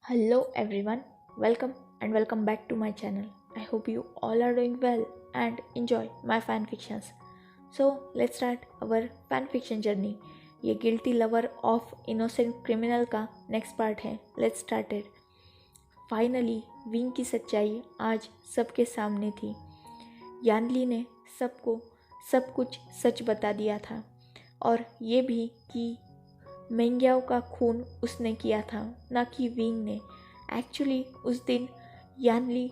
Hello everyone, welcome back to my channel. I hope you all are doing well and enjoy my fan fictions. So let's start our fan fiction journey. ये guilty lover of innocent criminal का next part है. Let's started. Finally wing की सच्चाई आज सबके सामने थी. Yanli ने सबको सब कुछ सच बता दिया था और ये भी कि मेंग्याओ का खून उसने किया था, ना कि विंग ने. एक्चुअली उस दिन यानली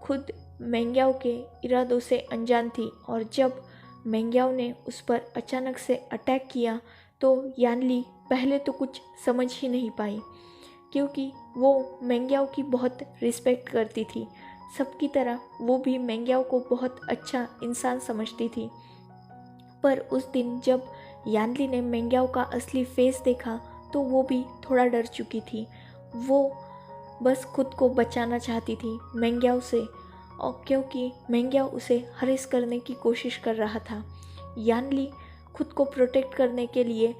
खुद मेंग्याओ के इरादों से अनजान थी और जब मेंग्याओ ने उस पर अचानक से अटैक किया तो यानली पहले तो कुछ समझ ही नहीं पाई, क्योंकि वो मेंग्याओ की बहुत रिस्पेक्ट करती थी. सबकी तरह वो भी मेंग्याओ को बहुत अच्छा इंसान समझती थी. पर उस दिन जब यानली ने मेंग्याओ का असली फेस देखा तो वो भी थोड़ा डर चुकी थी. वो बस खुद को बचाना चाहती थी मेंग्याओ से, और क्योंकि मेंग्याओ उसे हरेस करने की कोशिश कर रहा था. यानली खुद को प्रोटेक्ट करने के लिए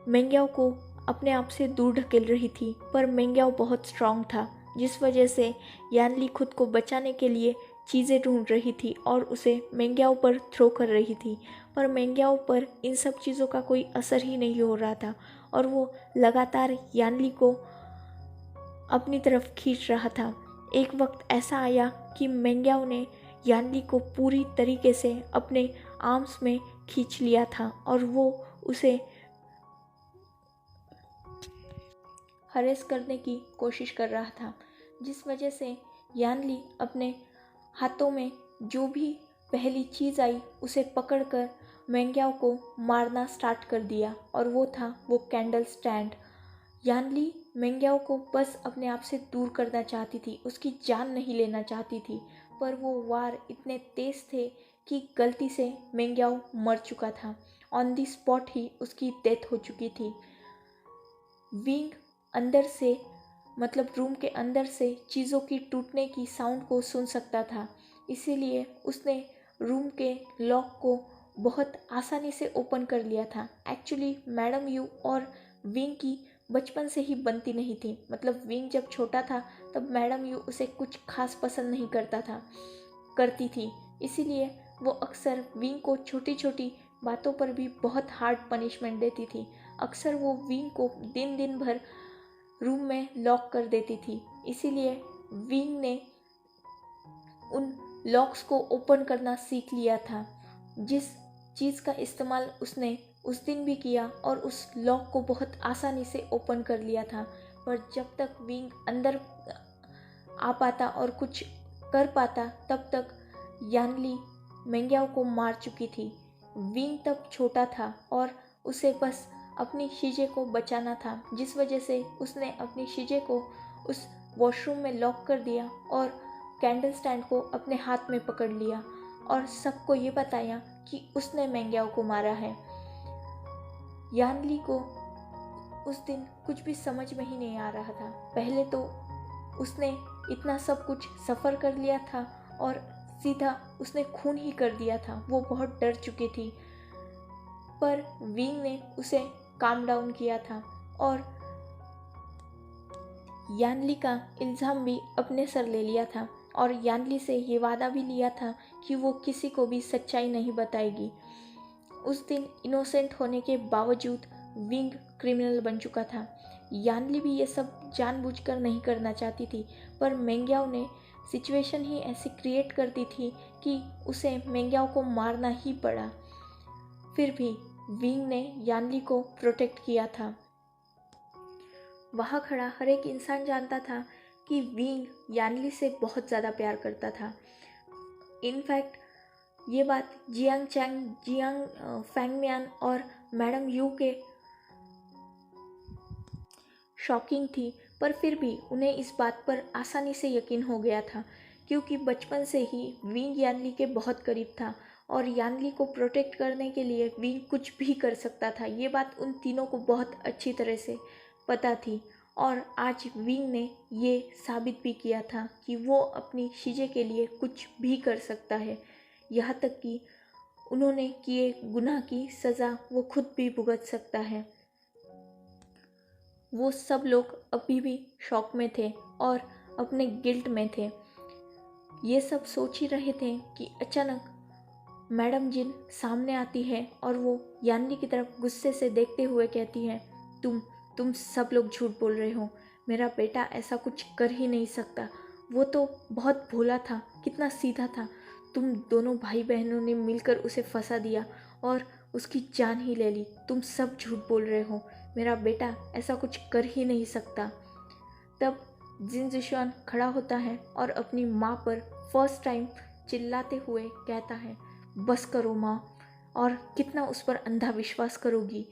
मेंग्याओ को अपने आप से दूर ढकेल रही थी, पर मेंग्याओ बहुत स्ट्रांग था, जिस वजह से यानली खुद को बचाने के लिए चीज़ें ढूंढ रही थी और उसे मेंग्याओ पर थ्रो कर रही थी. पर मेंग्याओ पर इन सब चीज़ों का कोई असर ही नहीं हो रहा था और वो लगातार यानली को अपनी तरफ खींच रहा था. एक वक्त ऐसा आया कि मेंग्याओ ने यानली को पूरी तरीके से अपने आर्म्स में खींच लिया था और वो उसे हरेस करने की कोशिश कर रहा था, जिस वजह से यानली अपने हाथों में जो भी पहली चीज़ आई उसे पकड़कर मेंग्याओ को मारना स्टार्ट कर दिया, और वो था वो कैंडल स्टैंड. यानली मेंग्याओ को बस अपने आप से दूर करना चाहती थी, उसकी जान नहीं लेना चाहती थी, पर वो वार इतने तेज थे कि गलती से मेंग्याओ मर चुका था. ऑन दी स्पॉट ही उसकी डेथ हो चुकी थी. विंग अंदर से मतलब रूम के अंदर से चीज़ों की टूटने की साउंड को सुन सकता था, इसीलिए उसने रूम के लॉक को बहुत आसानी से ओपन कर लिया था. एक्चुअली मैडम यू और विंग की बचपन से ही बनती नहीं थी. मतलब विंग जब छोटा था तब मैडम यू उसे कुछ खास पसंद नहीं करती थी, इसीलिए वो अक्सर विंग को छोटी छोटी बातों पर भी बहुत हार्ड पनिशमेंट देती थी. अक्सर वो विंग को दिन दिन भर रूम में लॉक कर देती थी, इसीलिए विंग ने उन लॉक्स को ओपन करना सीख लिया था, जिस चीज़ का इस्तेमाल उसने उस दिन भी किया और उस लॉक को बहुत आसानी से ओपन कर लिया था. पर जब तक विंग अंदर आ पाता और कुछ कर पाता तब तक यानली मेंग्याओ को मार चुकी थी. विंग तब छोटा था और उसे बस अपनी शीजे को बचाना था, जिस वजह से उसने अपनी शीजे को उस वॉशरूम में लॉक कर दिया और कैंडल स्टैंड को अपने हाथ में पकड़ लिया और सबको ये बताया कि उसने मेंग्याओ को मारा है. यानली को उस दिन कुछ भी समझ में ही नहीं आ रहा था. पहले तो उसने इतना सब कुछ सफ़र कर लिया था और सीधा उसने खून ही कर दिया था. वो बहुत डर चुकी थी, पर विंग ने उसे काम डाउन किया था और यानली का इल्ज़ाम भी अपने सर ले लिया था और यानली से ये वादा भी लिया था कि वो किसी को भी सच्चाई नहीं बताएगी. उस दिन इनोसेंट होने के बावजूद विंग क्रिमिनल बन चुका था. यानली भी ये सब जानबूझकर नहीं करना चाहती थी, पर मेंग्याओ ने सिचुएशन ही ऐसी क्रिएट कर दी थी कि उसे मेंग्याओ को मारना ही पड़ा. फिर भी विंग ने यानली को प्रोटेक्ट किया था. वहाँ खड़ा हर एक इंसान जानता था कि विंग यानली से बहुत ज़्यादा प्यार करता था. इनफैक्ट ये बात जियांग चैंग, जियांग फैंगमियान और मैडम यू के शॉकिंग थी, पर फिर भी उन्हें इस बात पर आसानी से यकीन हो गया था, क्योंकि बचपन से ही विंग यानली के बहुत करीब था और यानली को प्रोटेक्ट करने के लिए विंग कुछ भी कर सकता था. ये बात उन तीनों को बहुत अच्छी तरह से पता थी और आज विंग ने ये साबित भी किया था कि वो अपनी शीजे के लिए कुछ भी कर सकता है. यहाँ तक कि उन्होंने किए गुनाह की सज़ा वो खुद भी भुगत सकता है. वो सब लोग अभी भी शॉक में थे और अपने गिल्ट में थे। ये सब सोच ही रहे थे कि अचानक मैडम जिन सामने आती है और वो यान्नी की तरफ गुस्से से देखते हुए कहती है, तुम सब लोग झूठ बोल रहे हो, मेरा बेटा ऐसा कुछ कर ही नहीं सकता। वो तो बहुत भोला था, कितना सीधा था। तुम दोनों भाई बहनों ने मिलकर उसे फंसा दिया और उसकी जान ही ले ली। तुम सब झूठ बोल रहे हो, मेरा बेटा ऐसा कुछ कर ही नहीं सकता। तब जिन जिशान खड़ा होता है और अपनी माँ पर फर्स्ट टाइम चिल्लाते हुए कहता है, बस करो माँ, और कितना उस पर अंधा विश्वास करोगी।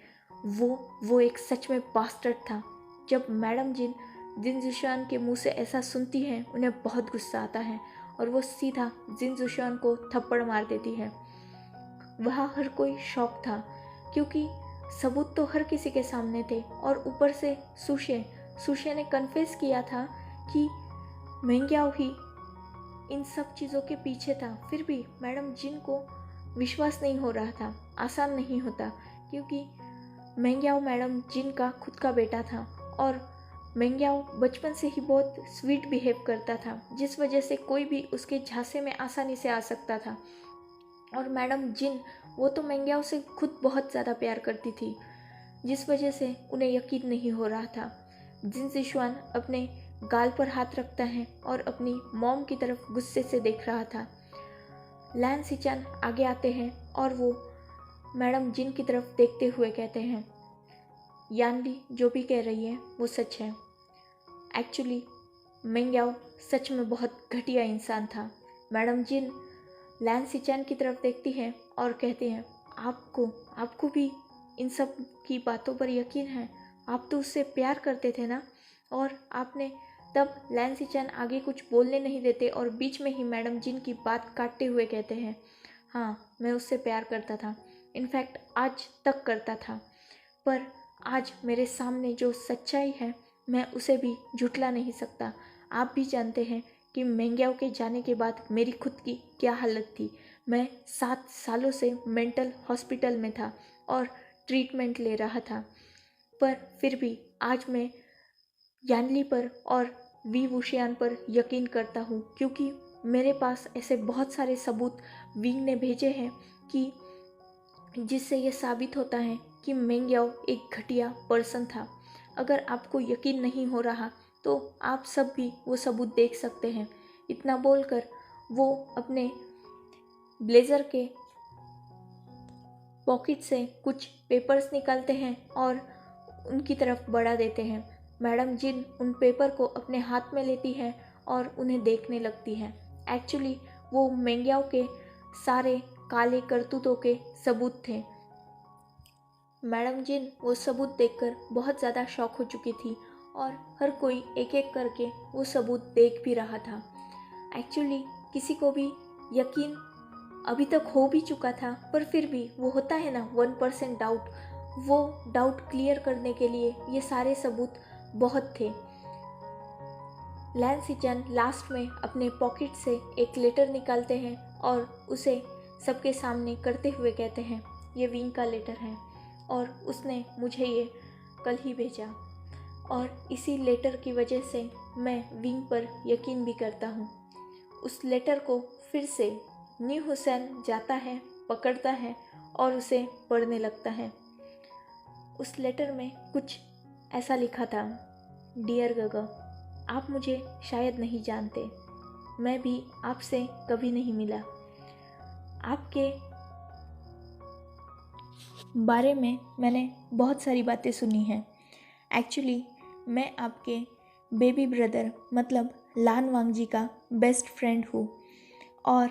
वो एक सच में बास्टर्ड था। जब मैडम जिन जिशान के मुंह से ऐसा सुनती है, उन्हें बहुत गुस्सा आता है और वो सीधा जिन जिशान को थप्पड़ मार देती है। वहाँ हर कोई शॉक था क्योंकि सबूत तो हर किसी के सामने थे और ऊपर से सुशे ने कन्फेस किया था कि मेंग्याओ ही इन सब चीज़ों के पीछे था। फिर भी मैडम जिन को विश्वास नहीं हो रहा था। आसान नहीं होता क्योंकि मेंग्याओ मैडम जिन का खुद का बेटा था और मेंग्याओ बचपन से ही बहुत स्वीट बिहेव करता था, जिस वजह से कोई भी उसके झांसे में आसानी से आ सकता था। और मैडम जिन वो तो मेंग्याओ से खुद बहुत ज़्यादा प्यार करती थी, जिस वजह से उन्हें यकीन नहीं हो रहा था। जिन जिशुआन अपने गाल पर हाथ रखता है और अपनी मॉम की तरफ गुस्से से देख रहा था। लैन सिचान आगे आते हैं और वो मैडम जिन की तरफ देखते हुए कहते हैं, यानली जो भी कह रही है वो सच है। एक्चुअली मेंग्याओ सच में बहुत घटिया इंसान था। मैडम जिन लैन सिचान की तरफ देखती है और कहते हैं, आपको भी इन सब की बातों पर यकीन है? आप तो उससे प्यार करते थे ना? और आपने तब लैन सिचान आगे कुछ बोलने नहीं देते और बीच में ही मैडम जिन की बात काटते हुए कहते हैं, हाँ मैं उससे प्यार करता था, इनफैक्ट आज तक करता था, पर आज मेरे सामने जो सच्चाई है मैं उसे भी झुठला नहीं सकता। आप भी जानते हैं कि मेंग्याओ के जाने के बाद मेरी खुद की क्या हालत थी। मैं 7 सालों से मेंटल हॉस्पिटल में था और ट्रीटमेंट ले रहा था, पर फिर भी आज मैं यानली पर और वी वुशियान पर यकीन करता हूँ क्योंकि मेरे पास ऐसे बहुत सारे सबूत विंग ने भेजे हैं कि जिससे ये साबित होता है कि मेंग्याओ एक घटिया पर्सन था। अगर आपको यकीन नहीं हो रहा तो आप सब भी वो सबूत देख सकते हैं। इतना बोलकर वो अपने ब्लेज़र के पॉकेट से कुछ पेपर्स निकालते हैं और उनकी तरफ बढ़ा देते हैं। मैडम जिन उन पेपर को अपने हाथ में लेती है और उन्हें देखने लगती है। एक्चुअली वो मेंग्याओ के सारे काले करतूतों के सबूत थे। मैडम जिन वो सबूत देखकर बहुत ज़्यादा शॉक हो चुकी थी और हर कोई एक एक करके वो सबूत देख भी रहा था। एक्चुअली किसी को भी यकीन अभी तक हो भी चुका था, पर फिर भी वो होता है ना 1% डाउट, वो डाउट क्लियर करने के लिए ये सारे सबूत बहुत थे। लैन सिचान लास्ट में अपने पॉकेट से एक लेटर निकालते हैं और उसे सबके सामने करते हुए कहते हैं, ये विंग का लेटर है और उसने मुझे ये कल ही भेजा और इसी लेटर की वजह से मैं विंग पर यकीन भी करता हूँ। उस लेटर को फिर से न्यू हुसैन जाता है, पकड़ता है और उसे पढ़ने लगता है। उस लेटर में कुछ ऐसा लिखा था, डियर गगा, आप मुझे शायद नहीं जानते, मैं भी आपसे कभी नहीं मिला। आपके बारे में मैंने बहुत सारी बातें सुनी हैं। एक्चुअली मैं आपके बेबी ब्रदर मतलब लान वांगजी का बेस्ट फ्रेंड हूँ और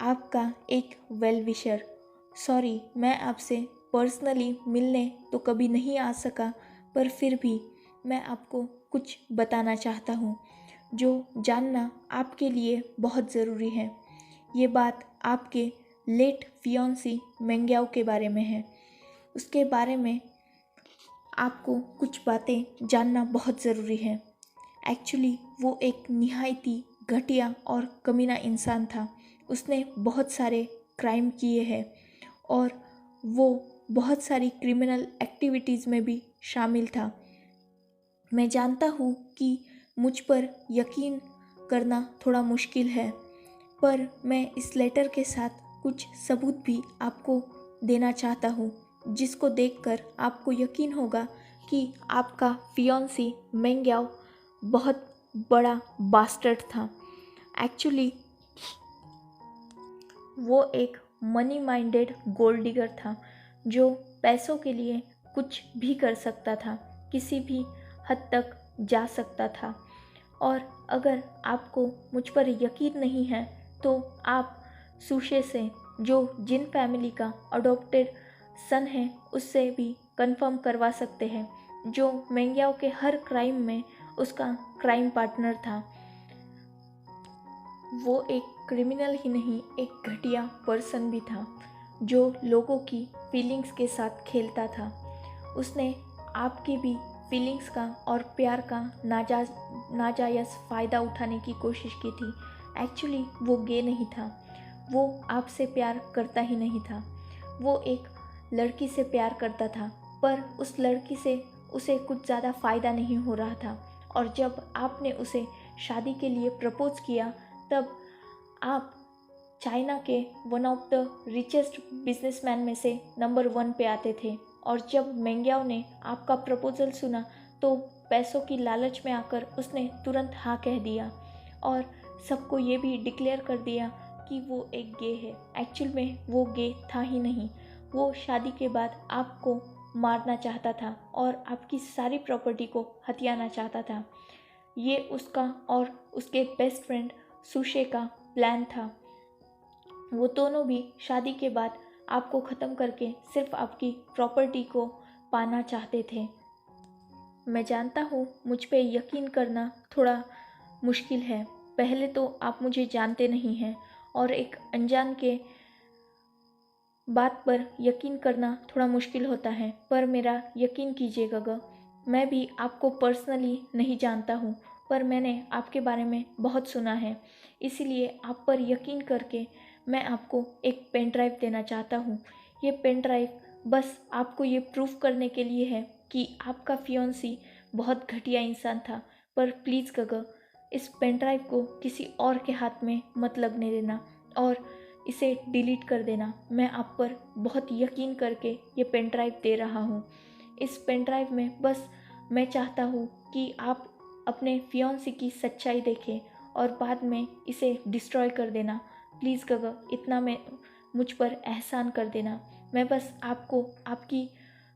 आपका एक वेल विशर। सॉरी मैं आपसे पर्सनली मिलने तो कभी नहीं आ सका, पर फिर भी मैं आपको कुछ बताना चाहता हूँ जो जानना आपके लिए बहुत ज़रूरी है। ये बात आपके लेट फियोंसी मेंग्याओ के बारे में है। उसके बारे में आपको कुछ बातें जानना बहुत ज़रूरी है। एक्चुअली वो एक निहायती घटिया और कमीना इंसान था। उसने बहुत सारे क्राइम किए हैं और वो बहुत सारी क्रिमिनल एक्टिविटीज़ में भी शामिल था। मैं जानता हूँ कि मुझ पर यकीन करना थोड़ा मुश्किल है, पर मैं इस लेटर के साथ कुछ सबूत भी आपको देना चाहता हूँ, जिसको देखकर आपको यकीन होगा कि आपका फियोंसी मेंग्याओ बहुत बड़ा बास्टर्ड था। एक्चुअली वो एक मनी माइंडेड गोल्ड डिगर था, जो पैसों के लिए कुछ भी कर सकता था, किसी भी हद तक जा सकता था। और अगर आपको मुझ पर यकीन नहीं है तो आप सुशे से, जो जिन फैमिली का अडॉप्टेड सन है, उससे भी कंफर्म करवा सकते हैं, जो मेंग्याओ के हर क्राइम में उसका क्राइम पार्टनर था। वो एक क्रिमिनल ही नहीं, एक घटिया पर्सन भी था, जो लोगों की फीलिंग्स के साथ खेलता था। उसने आपकी भी फीलिंग्स का और प्यार का नाजायज़ फ़ायदा उठाने की कोशिश की थी। एक्चुअली वो गे नहीं था, वो आपसे प्यार करता ही नहीं था। वो एक लड़की से प्यार करता था, पर उस लड़की से उसे कुछ ज़्यादा फ़ायदा नहीं हो रहा था। और जब आपने उसे शादी के लिए प्रपोज किया, तब आप चाइना के one of the richest businessman में से नंबर 1 पे आते थे। और जब मेंग्याओ ने आपका प्रपोजल सुना तो पैसों की लालच में आकर उसने तुरंत हाँ कह दिया और सबको ये भी डिक्लेयर कर दिया कि वो एक गे है। एक्चुअल में वो गे था ही नहीं, वो शादी के बाद आपको मारना चाहता था और आपकी सारी प्रॉपर्टी को हथियाना चाहता था। ये उसका और उसके बेस्ट फ्रेंड सुशे का प्लान था। वो दोनों भी शादी के बाद आपको ख़त्म करके सिर्फ आपकी प्रॉपर्टी को पाना चाहते थे। मैं जानता हूँ मुझ पे यकीन करना थोड़ा मुश्किल है। पहले तो आप मुझे जानते नहीं हैं और एक अनजान के बात पर यकीन करना थोड़ा मुश्किल होता है, पर मेरा यकीन कीजिएगा ग, मैं भी आपको पर्सनली नहीं जानता हूँ, पर मैंने आपके बारे में बहुत सुना है। इसीलिए आप पर यकीन करके मैं आपको एक पेन ड्राइव देना चाहता हूँ। ये पेन ड्राइव बस आपको ये प्रूफ करने के लिए है कि आपका फियोंसी बहुत घटिया इंसान था। पर प्लीज़ गग, इस पेन ड्राइव को किसी और के हाथ में मत लगने देना और इसे डिलीट कर देना। मैं आप पर बहुत यकीन करके ये पेन ड्राइव दे रहा हूँ। इस पेन ड्राइव में बस मैं चाहता हूँ कि आप अपने फियोंसी की सच्चाई देखें और बाद में इसे डिस्ट्रॉय कर देना। प्लीज़ गग, इतना मैं मुझ पर एहसान कर देना। मैं बस आपको आपकी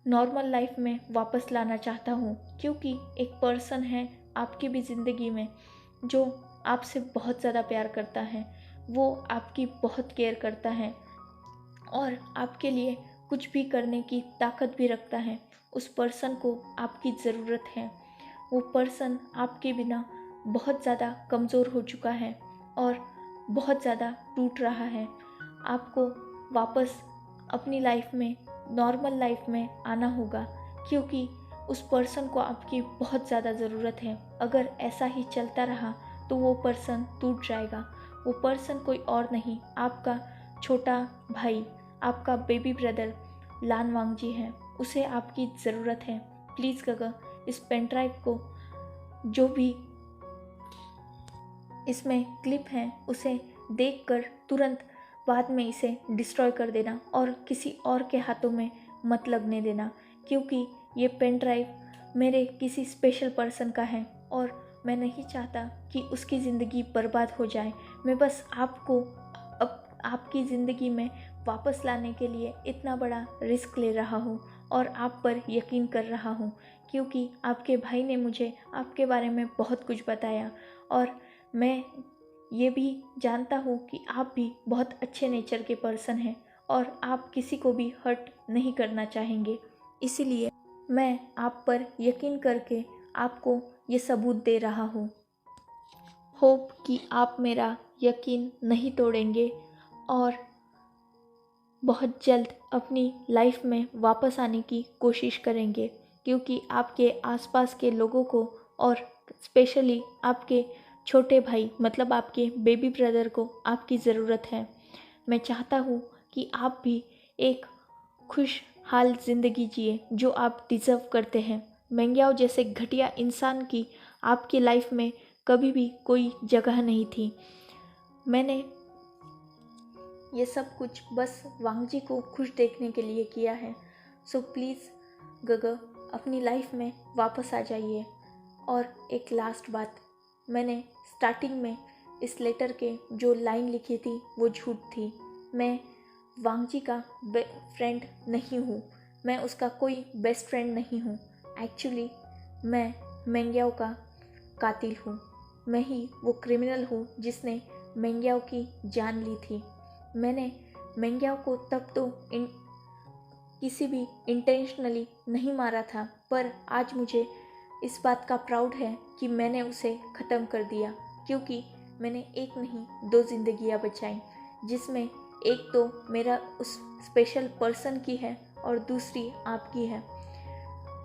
नॉर्मल लाइफ में वापस लाना चाहता हूँ, क्योंकि एक पर्सन है आपकी भी ज़िंदगी में जो आपसे बहुत ज़्यादा प्यार करता है। वो आपकी बहुत केयर करता है और आपके लिए कुछ भी करने की ताकत भी रखता है। उस पर्सन को आपकी ज़रूरत है। वो पर्सन आपके बिना बहुत ज़्यादा कमज़ोर हो चुका है और बहुत ज़्यादा टूट रहा है। आपको वापस अपनी लाइफ में, नॉर्मल लाइफ में आना होगा, क्योंकि उस पर्सन को आपकी बहुत ज़्यादा ज़रूरत है। अगर ऐसा ही चलता रहा तो वो पर्सन टूट जाएगा। वो पर्सन कोई और नहीं, आपका छोटा भाई, आपका बेबी ब्रदर लान वांगजी है। उसे आपकी ज़रूरत है। प्लीज़ गगा, इस पेन ड्राइव को, जो भी इसमें क्लिप है, उसे देखकर तुरंत बाद में इसे डिस्ट्रॉय कर देना और किसी और के हाथों में मत लगने देना, क्योंकि ये पेन ड्राइव मेरे किसी स्पेशल पर्सन का है और मैं नहीं चाहता कि उसकी ज़िंदगी बर्बाद हो जाए। मैं बस आपको आपकी ज़िंदगी में वापस लाने के लिए इतना बड़ा रिस्क ले रहा हूँ और आप पर यकीन कर रहा हूँ, क्योंकि आपके भाई ने मुझे आपके बारे में बहुत कुछ बताया और मैं ये भी जानता हूँ कि आप भी बहुत अच्छे नेचर के पर्सन हैं और आप किसी को भी हर्ट नहीं करना चाहेंगे। इसीलिए मैं आप पर यकीन करके आपको ये सबूत दे रहा हूँ। होप कि आप मेरा यकीन नहीं तोड़ेंगे और बहुत जल्द अपनी लाइफ में वापस आने की कोशिश करेंगे, क्योंकि आपके आसपास के लोगों को और स्पेशली आपके छोटे भाई मतलब आपके बेबी ब्रदर को आपकी ज़रूरत है। मैं चाहता हूँ कि आप भी एक खुशहाल ज़िंदगी जिए जो आप डिज़र्व करते हैं। मेंग्याओ जैसे घटिया इंसान की आपकी लाइफ में कभी भी कोई जगह नहीं थी। मैंने ये सब कुछ बस वांगजी को खुश देखने के लिए किया है। सो प्लीज़ गगे अपनी लाइफ में वापस आ जाइए। और एक लास्ट बात, मैंने स्टार्टिंग में इस लेटर के जो लाइन लिखी थी वो झूठ थी। मैं वांगजी का फ्रेंड नहीं हूँ, मैं उसका कोई बेस्ट फ्रेंड नहीं हूँ। एक्चुअली मैं मेंग्याओ का कातिल हूँ। मैं ही वो क्रिमिनल हूँ जिसने मेंग्याओ की जान ली थी। मैंने मेंग्याओ को तब तो किसी भी इंटेंशनली नहीं मारा था, पर आज मुझे इस बात का प्राउड है कि मैंने उसे ख़त्म कर दिया, क्योंकि मैंने एक नहीं 2 ज़िंदगियाँ बचाई, जिसमें एक तो मेरा उस स्पेशल पर्सन की है और दूसरी आपकी है।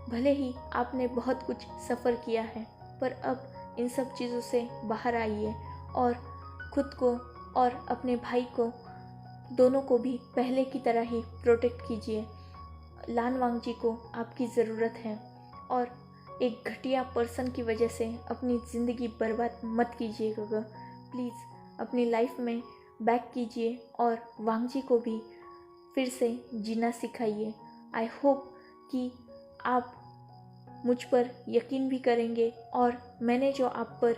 भले ही आपने बहुत कुछ सफ़र किया है, पर अब इन सब चीज़ों से बाहर आइए और खुद को और अपने भाई को दोनों को भी पहले की तरह ही प्रोटेक्ट कीजिए। लान वांगजी को आपकी ज़रूरत है और एक घटिया पर्सन की वजह से अपनी ज़िंदगी बर्बाद मत कीजिए गगे। प्लीज़ अपनी लाइफ में बैक कीजिए और वांगजी को भी फिर से जीना सिखाइए। आई होप कि आप मुझ पर यकीन भी करेंगे और मैंने जो आप पर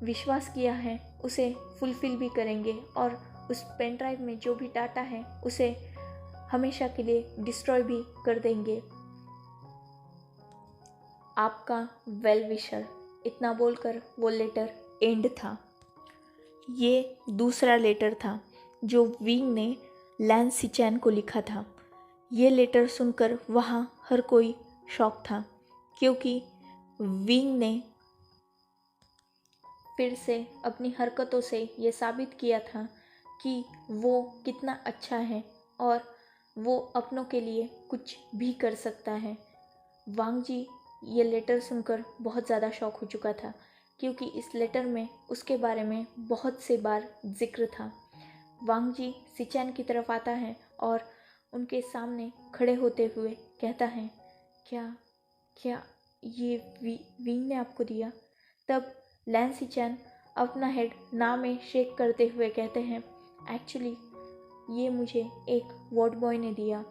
विश्वास किया है उसे फुलफ़िल भी करेंगे और उस पेन ड्राइव में जो भी डाटा है उसे हमेशा के लिए डिस्ट्रॉय भी कर देंगे। आपका वेल विशर। इतना बोलकर वो लेटर एंड था। ये दूसरा लेटर था जो विंग ने लैन सिचैन को लिखा था। ये लेटर सुनकर वहाँ हर कोई शॉक था, क्योंकि विंग ने फिर से अपनी हरकतों से ये साबित किया था कि वो कितना अच्छा है और वो अपनों के लिए कुछ भी कर सकता है। वांगजी ये लेटर सुनकर बहुत ज़्यादा शॉक हो चुका था, क्योंकि इस लेटर में उसके बारे में बहुत से बार जिक्र था। वांगजी सिचैन की तरफ आता है और उनके सामने खड़े होते हुए कहता है, क्या क्या ये विंग ने आपको दिया? तब लैन सिचैन अपना हेड ना में शेक करते हुए कहते हैं, एक्चुअली ये मुझे एक वार्ड बॉय ने दिया।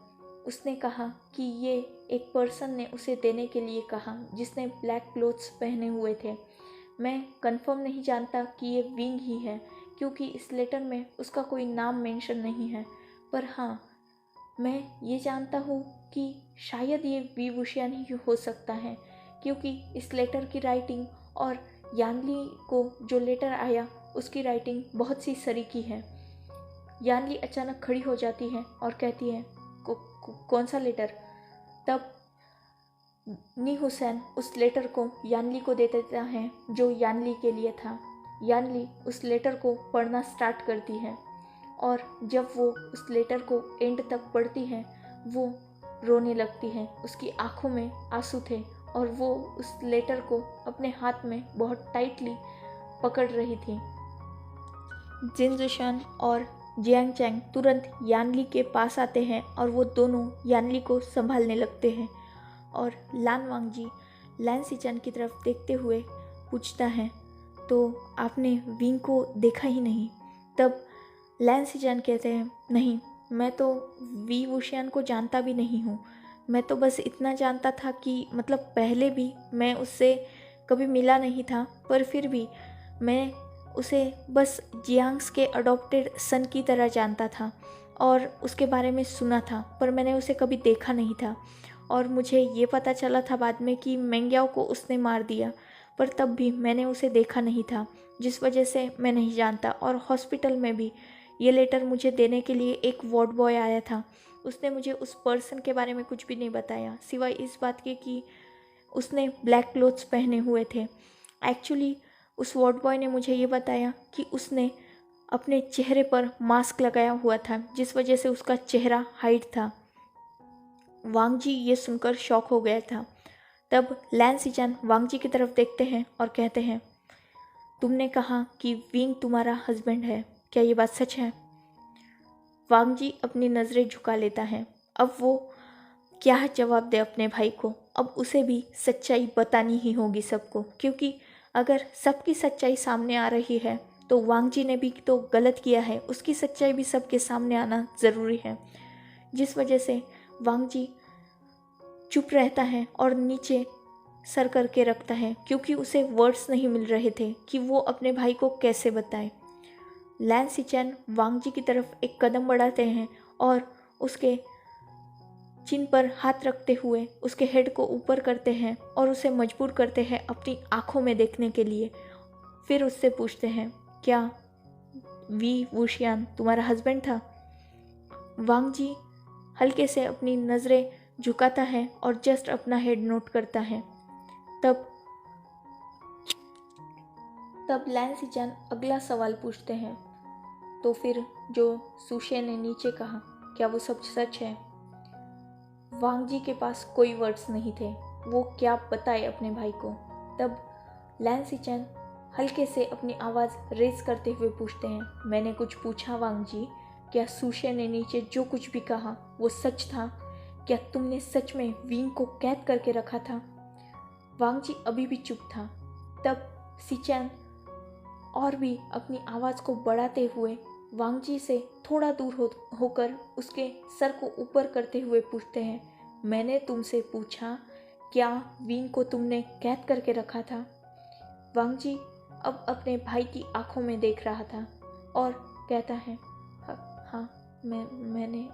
उसने कहा कि ये एक पर्सन ने उसे देने के लिए कहा जिसने ब्लैक क्लोथ्स पहने हुए थे। मैं कंफर्म नहीं जानता कि ये विंग ही है, क्योंकि इस लेटर में उसका कोई नाम मेंशन नहीं है, पर हाँ, मैं ये जानता हूँ कि शायद ये वी वुशियान ही हो सकता है, क्योंकि इस लेटर की राइटिंग और यानली को जो लेटर आया उसकी राइटिंग बहुत सी सरीकी है। यानली अचानक खड़ी हो जाती है और कहती है, कौन सा लेटर? तब नी हुसैन उस लेटर को यानली को दे देता है जो यानली के लिए था। यानली उस लेटर को पढ़ना स्टार्ट करती है और जब वो उस लेटर को एंड तक पढ़ती है वो रोने लगती है। उसकी आंखों में आंसू थे और वो उस लेटर को अपने हाथ में बहुत टाइटली पकड़ रही थी। जिन जुशान और जियांग चैंग तुरंत यानली के पास आते हैं और वो दोनों यानली को संभालने लगते हैं और लान वांगजी लैन सिचैन की तरफ देखते हुए पूछता है, तो आपने विंग को देखा ही नहीं? तब लैन सिचैन कहते हैं, नहीं, मैं तो वी वुशियान को जानता भी नहीं हूँ। मैं तो बस इतना जानता था कि मतलब पहले भी मैं उससे कभी मिला नहीं था, पर फिर भी मैं उसे बस जियांग्स के अडॉप्टेड सन की तरह जानता था और उसके बारे में सुना था, पर मैंने उसे कभी देखा नहीं था। और मुझे ये पता चला था बाद में कि मेंग्याओ को उसने मार दिया, पर तब भी मैंने उसे देखा नहीं था, जिस वजह से मैं नहीं जानता। और हॉस्पिटल में भी ये लेटर मुझे देने के लिए एक वार्ड बॉय आया था। उसने मुझे उस पर्सन के बारे में कुछ भी नहीं बताया, सिवाय इस बात के कि उसने ब्लैक क्लोथ्स पहने हुए थे। एक्चुअली उस वार्ड बॉय ने मुझे ये बताया कि उसने अपने चेहरे पर मास्क लगाया हुआ था, जिस वजह से उसका चेहरा हाइड था। वांगजी ये सुनकर शॉक हो गया था। तब लैन सिचैन वांगजी की तरफ देखते हैं और कहते हैं, तुमने कहा कि विंग तुम्हारा हस्बैंड है, क्या ये बात सच है? वांगजी अपनी नज़रें झुका लेता है। अब वो क्या जवाब दे अपने भाई को। अब उसे भी सच्चाई बतानी ही होगी सबको, क्योंकि अगर सबकी सच्चाई सामने आ रही है तो वांग जी ने भी तो गलत किया है, उसकी सच्चाई भी सबके सामने आना ज़रूरी है। जिस वजह से वांग जी चुप रहता है और नीचे सर करके रखता है, क्योंकि उसे वर्ड्स नहीं मिल रहे थे कि वो अपने भाई को कैसे बताए। लैन सिचैन वांग जी की तरफ एक कदम बढ़ाते हैं और उसके चिन पर हाथ रखते हुए उसके हेड को ऊपर करते हैं और उसे मजबूर करते हैं अपनी आंखों में देखने के लिए। फिर उससे पूछते हैं, क्या वी वुशियान तुम्हारा हस्बैंड था? वांग जी हल्के से अपनी नज़रें झुकाता है और जस्ट अपना हेड नोट करता है। तब लैन सिचैन अगला सवाल पूछते हैं, तो फिर जो सुशे ने नीचे कहा, क्या वो सब सच है? वांग जी के पास कोई वर्ड्स नहीं थे, वो क्या बताए अपने भाई को। तब लैन सिचैन हल्के से अपनी आवाज़ रेज करते हुए पूछते हैं, मैंने कुछ पूछा वांग जी, क्या सुशे ने नीचे जो कुछ भी कहा वो सच था? क्या तुमने सच में विंग को कैद करके रखा था? वांग जी अभी भी चुप था। तब सिचैन और भी अपनी आवाज़ को बढ़ाते हुए वांग जी से थोड़ा दूर होकर उसके सर को ऊपर करते हुए पूछते हैं, मैंने तुमसे पूछा क्या विंग को तुमने कैद करके रखा था? वांग जी अब अपने भाई की आंखों में देख रहा था और कहता है, हाँ मैंने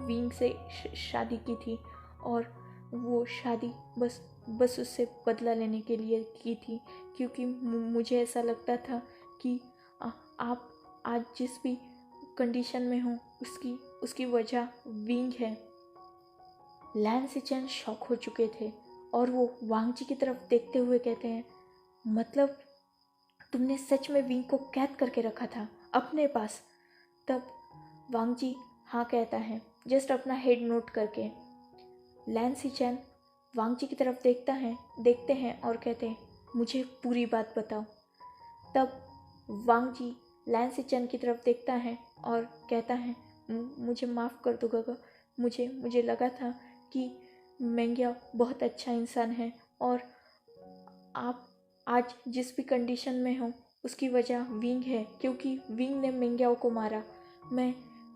विंग से शादी की थी और वो शादी बस उससे बदला लेने के लिए की थी, क्योंकि मुझे ऐसा लगता था कि आप आज जिस भी कंडीशन में हो उसकी वजह विंग है। लैन सिचैन शॉक हो चुके थे और वो वांग जी की तरफ देखते हुए कहते हैं, मतलब तुमने सच में विंग को कैद करके रखा था अपने पास? तब वांग जी हाँ कहता है, जस्ट अपना हेड नोट करके। लैन सिचैन वांग जी की तरफ देखते हैं और कहते हैं, मुझे पूरी बात बताओ। तब वांग जी लैन सिचैन की तरफ देखता है और कहता है, मुझे माफ़ कर दो गगा, मुझे लगा था कि मेंग्या बहुत अच्छा इंसान है और आप आज जिस भी कंडीशन में हो उसकी वजह विंग है, क्योंकि विंग ने मेंग्याओ को मारा। मैं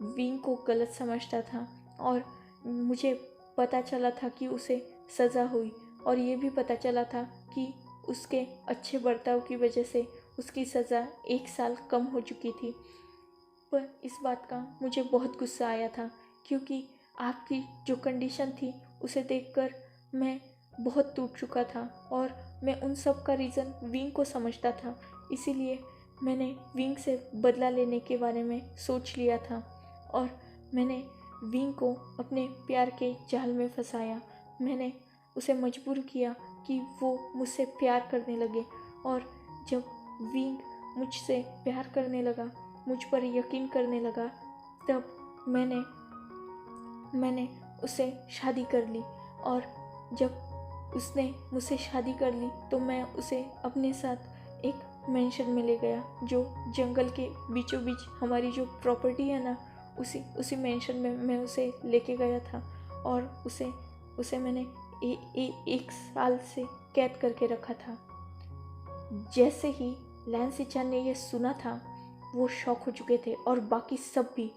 विंग को गलत समझता था और मुझे पता चला था कि उसे सज़ा हुई, और ये भी पता चला था कि उसके अच्छे बर्ताव की वजह से उसकी सज़ा 1 साल कम हो चुकी थी। पर इस बात का मुझे बहुत गुस्सा आया था, क्योंकि आपकी जो कंडीशन थी उसे देखकर मैं बहुत टूट चुका था और मैं उन सब का रीज़न विंग को समझता था। इसीलिए मैंने विंग से बदला लेने के बारे में सोच लिया था और मैंने विंग को अपने प्यार के जाल में फंसाया। मैंने उसे मजबूर किया कि वो मुझसे प्यार करने लगे, और जब विंग मुझसे प्यार करने लगा, मुझ पर यकीन करने लगा, तब मैंने उससे शादी कर ली। और जब उसने मुझसे शादी कर ली तो मैं उसे अपने साथ एक मेंशन में ले गया, जो जंगल के बीचों बीच हमारी जो प्रॉपर्टी है ना, उसी मेंशन में मैं उसे लेके गया था और उसे मैंने 1 साल से कैद करके रखा था। जैसे ही लैन सिचैन ने यह सुना था वो शॉक हो चुके थे और बाकी सब भी।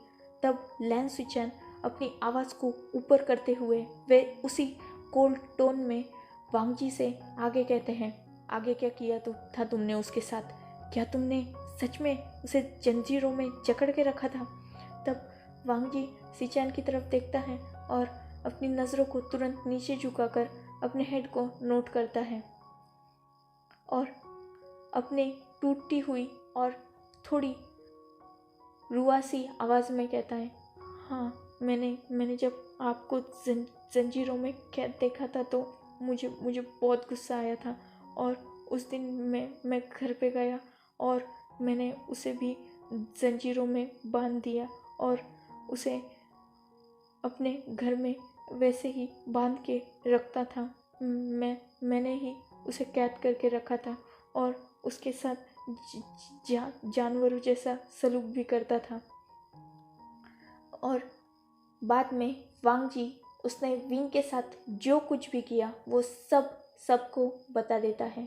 तब लैन सिचैन अपनी आवाज़ को ऊपर करते हुए वे उसी कोल्ड टोन में वांग जी से आगे कहते हैं, आगे क्या किया था तुमने उसके साथ? क्या तुमने सच में उसे जंजीरों में जकड़ के रखा था? तब वांग जी सिचैन की तरफ देखता है और अपनी नज़रों को तुरंत नीचे झुकाकर अपने हेड को नोट करता है और अपने टूटती हुई और थोड़ी रुआसी आवाज़ में कहता है, हाँ मैंने जब आपको जंजीरों में कैद देखा था तो मुझे बहुत गुस्सा आया था, और उस दिन मैं घर पे गया और मैंने उसे भी जंजीरों में बांध दिया और उसे अपने घर में वैसे ही बांध के रखता था। मैंने ही उसे कैद करके रखा था और उसके साथ जानवरों जैसा सलूक भी करता था। और बाद में वांग जी उसने विंग के साथ जो कुछ भी किया वो सबको बता देता है।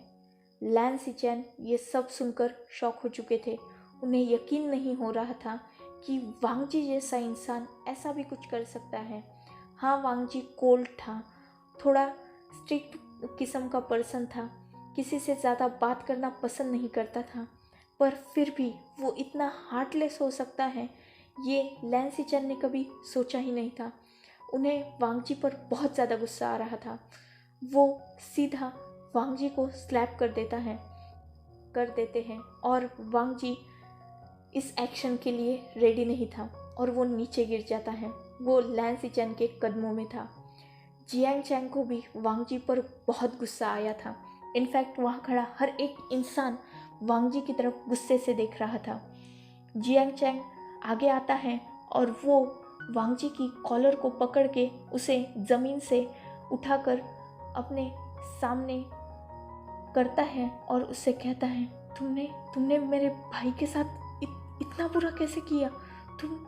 लैन सिचेन ये सब सुनकर शॉक हो चुके थे। उन्हें यकीन नहीं हो रहा था कि वांगजी जैसा इंसान ऐसा भी कुछ कर सकता है। हाँ, वांगजी कोल्ड था, थोड़ा स्ट्रिक्ट किस्म का पर्सन था, किसी से ज़्यादा बात करना पसंद नहीं करता था, पर फिर भी वो इतना हार्टलेस हो सकता है ये लैन सिचेन ने कभी सोचा ही नहीं था। उन्हें वांगजी पर बहुत ज़्यादा गुस्सा आ रहा था। वो सीधा वांगजी को स्लैप कर देते हैं और वांगजी इस एक्शन के लिए रेडी नहीं था और वो नीचे गिर जाता है। वो लैन सिचेन के कदमों में था। जियांग चैंग को भी वांगजी पर बहुत गुस्सा आया था। इनफैक्ट वहाँ खड़ा हर एक इंसान वांगजी की तरफ गुस्से से देख रहा था। जियांग चैंग आगे आता है और वो वांगजी की कॉलर को पकड़ के उसे ज़मीन से उठाकर अपने सामने करता है और उससे कहता है, तुमने मेरे भाई के साथ इतना बुरा कैसे किया? तुम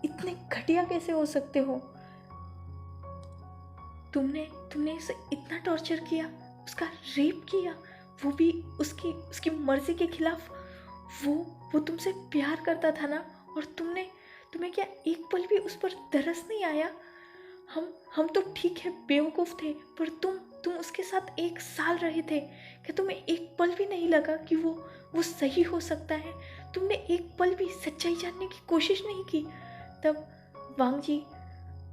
इतने घटिया कैसे हो सकते हो? तुमने उसे इतना टॉर्चर किया, उसका रेप किया, वो भी उसकी मर्जी के खिलाफ। वो तुमसे प्यार करता था ना, और तुम्हें क्या एक पल भी उस पर तरस नहीं आया? हम तो ठीक है बेवकूफ़ थे, पर तुम उसके साथ 1 साल रहे थे। क्या तुम्हें एक पल भी नहीं लगा कि वो सही हो सकता है? तुमने एक पल भी सच्चाई जानने की कोशिश नहीं की? तब वांगजी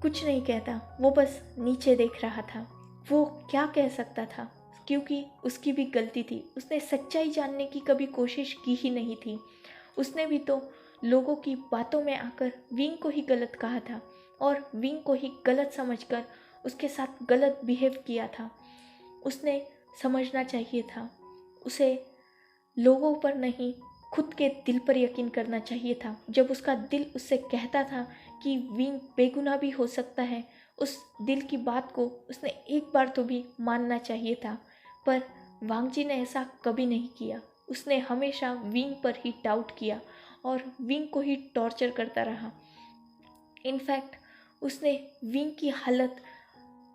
कुछ नहीं कहता, वो बस नीचे देख रहा था। वो क्या कह सकता था, क्योंकि उसकी भी गलती थी। उसने सच्चाई जानने की कभी कोशिश की ही नहीं थी। उसने भी तो लोगों की बातों में आकर विंग को ही गलत कहा था और विंग को ही गलत समझकर उसके साथ गलत बिहेव किया था। उसने समझना चाहिए था, उसे लोगों पर नहीं खुद के दिल पर यकीन करना चाहिए था। जब उसका दिल उससे कहता था कि विंग बेगुनाह भी हो सकता है, उस दिल की बात को उसने एक बार तो भी मानना चाहिए था। पर वांगजी ने ऐसा कभी नहीं किया। उसने हमेशा विंग पर ही डाउट किया और विंग को ही टॉर्चर करता रहा। इनफैक्ट उसने विंग की हालत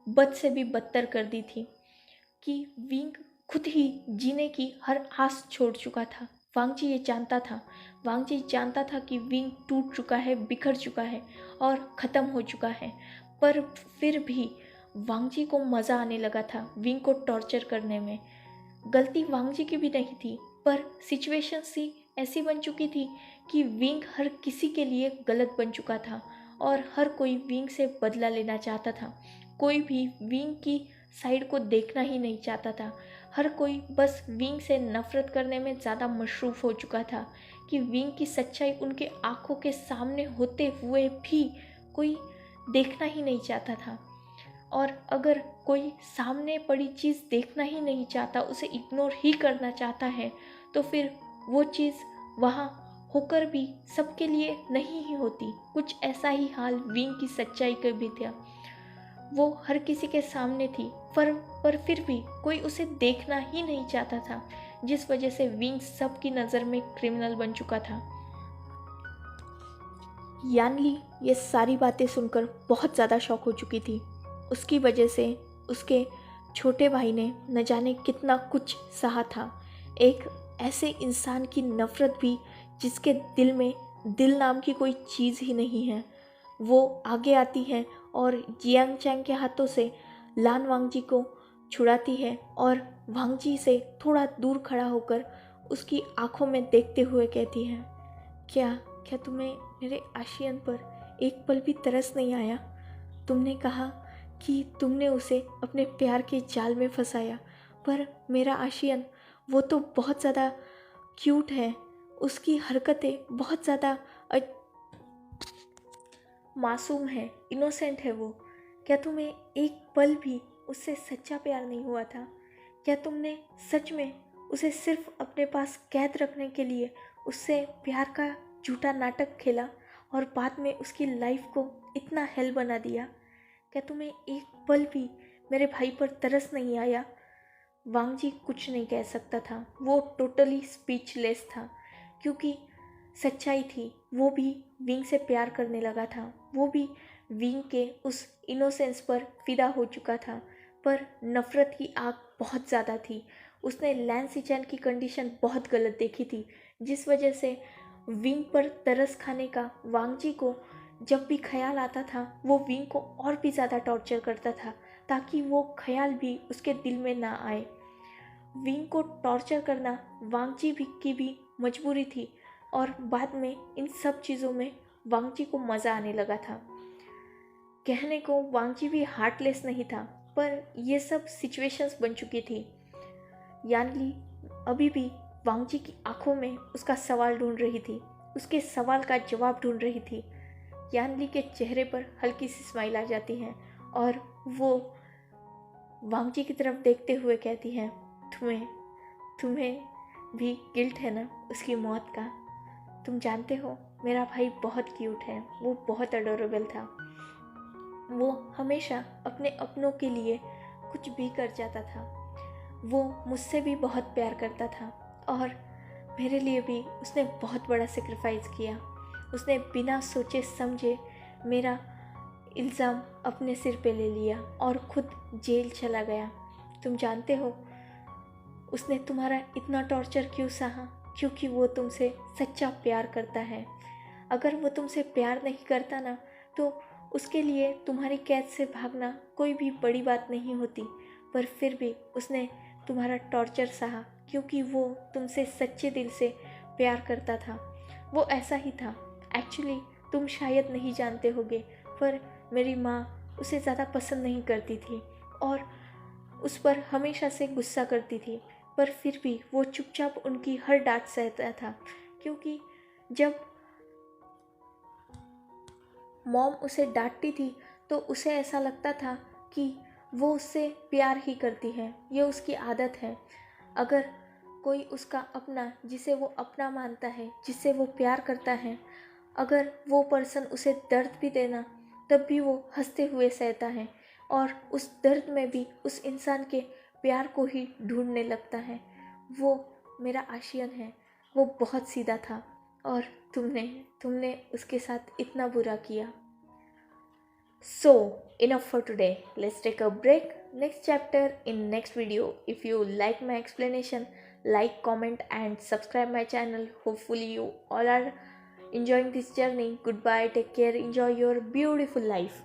बद से भी बदतर कर दी थी कि विंग खुद ही जीने की हर आस छोड़ चुका था। वांगजी जानता था कि विंग टूट चुका है, बिखर चुका है और ख़त्म हो चुका है। पर फिर भी वांगजी को मज़ा आने लगा था विंग को टॉर्चर करने में। गलती वांगजी की भी नहीं थी, पर सिचुएशन सी ऐसी बन चुकी थी कि विंग हर किसी के लिए गलत बन चुका था और हर कोई विंग से बदला लेना चाहता था। कोई भी विंग की साइड को देखना ही नहीं चाहता था। हर कोई बस विंग से नफ़रत करने में ज़्यादा मशरूफ़ हो चुका था कि विंग की सच्चाई उनके आँखों के सामने होते हुए भी कोई देखना ही नहीं चाहता था। और अगर कोई सामने पड़ी चीज़ देखना ही नहीं चाहता, उसे इग्नोर ही करना चाहता है, तो फिर वो चीज़ वहाँ होकर भी सबके लिए नहीं ही होती। कुछ ऐसा ही हाल विंग की सच्चाई का भी था। वो हर किसी के सामने थी, पर फिर भी कोई उसे देखना ही नहीं चाहता था, जिस वजह से विंग सबकी नज़र में क्रिमिनल बन चुका था। यानली ये सारी बातें सुनकर बहुत ज़्यादा शॉक हो चुकी थी। उसकी वजह से उसके छोटे भाई ने न जाने कितना कुछ सहा था। एक ऐसे इंसान की नफ़रत भी जिसके दिल में दिल नाम की कोई चीज़ ही नहीं है, वो आगे आती है और जियांग चैंग के हाथों से लान वांगजी को छुड़ाती है और वांगजी से थोड़ा दूर खड़ा होकर उसकी आंखों में देखते हुए कहती है, क्या तुम्हें मेरे आशियन पर एक पल भी तरस नहीं आया? तुमने कहा कि तुमने उसे अपने प्यार के जाल में फंसाया, पर मेरा आशियन वो तो बहुत ज़्यादा क्यूट है, उसकी हरकतें बहुत ज़्यादा मासूम है, इनोसेंट है वो। क्या तुम्हें एक पल भी उससे सच्चा प्यार नहीं हुआ था? क्या तुमने सच में उसे सिर्फ अपने पास कैद रखने के लिए उससे प्यार का झूठा नाटक खेला और बाद में उसकी लाइफ को इतना हेल बना दिया? क्या तुम्हें एक पल भी मेरे भाई पर तरस नहीं आया? वांगजी कुछ नहीं कह सकता था। वो टोटली स्पीचलेस था, क्योंकि सच्चाई थी। वो भी विंग से प्यार करने लगा था। वो भी विंग के उस इनोसेंस पर फिदा हो चुका था, पर नफ़रत की आग बहुत ज़्यादा थी। उसने लैन सिचैन की कंडीशन बहुत गलत देखी थी, जिस वजह से विंग पर तरस खाने का वांगजी को जब भी ख्याल आता था वो विंग को और भी ज़्यादा टॉर्चर करता था, ताकि वो ख्याल भी उसके दिल में ना आए। विंग को टॉर्चर करना वांगजी भी की भी मजबूरी थी, और बाद में इन सब चीज़ों में वांगजी को मज़ा आने लगा था। कहने को वांगजी भी हार्टलेस नहीं था, पर ये सब सिचुएशंस बन चुकी थी। यानली अभी भी वांगजी की आंखों में उसका सवाल ढूंढ रही थी, उसके सवाल का जवाब ढूंढ रही थी। यानली के चेहरे पर हल्की सी स्माइल आ जाती है और वो वांगजी की तरफ देखते हुए कहती है, तुम्हें तुम्हें भी गिल्ट है ना उसकी मौत का? तुम जानते हो मेरा भाई बहुत क्यूट है, वो बहुत अडोरेबल था। वो हमेशा अपने अपनों के लिए कुछ भी कर जाता था। वो मुझसे भी बहुत प्यार करता था और मेरे लिए भी उसने बहुत बड़ा सेक्रीफाइस किया। उसने बिना सोचे समझे मेरा इल्ज़ाम अपने सिर पे ले लिया और खुद जेल चला गया। तुम जानते हो उसने तुम्हारा इतना टॉर्चर क्यों सहा? क्योंकि वो तुमसे सच्चा प्यार करता है। अगर वो तुमसे प्यार नहीं करता ना, तो उसके लिए तुम्हारी कैद से भागना कोई भी बड़ी बात नहीं होती। पर फिर भी उसने तुम्हारा टॉर्चर सहा, क्योंकि वो तुमसे सच्चे दिल से प्यार करता था। वो ऐसा ही था। एक्चुअली तुम शायद नहीं जानते होगे, पर मेरी माँ उसे ज़्यादा पसंद नहीं करती थी और उस पर हमेशा से गुस्सा करती थी। पर फिर भी वो चुपचाप उनकी हर डांट सहता था, क्योंकि जब मॉम उसे डांटती थी तो उसे ऐसा लगता था कि वो उससे प्यार ही करती है, ये उसकी आदत है। अगर कोई उसका अपना, जिसे वो अपना मानता है, जिससे वो प्यार करता है, अगर वो पर्सन उसे दर्द भी देना, तब भी वो हंसते हुए सहता है और उस दर्द में भी उस इंसान के प्यार को ही ढूंढने लगता है। वो मेरा आशियन है। वो बहुत सीधा था और तुमने तुमने उसके साथ इतना बुरा किया। So, enough for today. Let's take a break. Next chapter in next video. If you like my explanation, like, comment and subscribe my channel. Hopefully you all are enjoying this journey. Goodbye. Take care. Enjoy your beautiful life.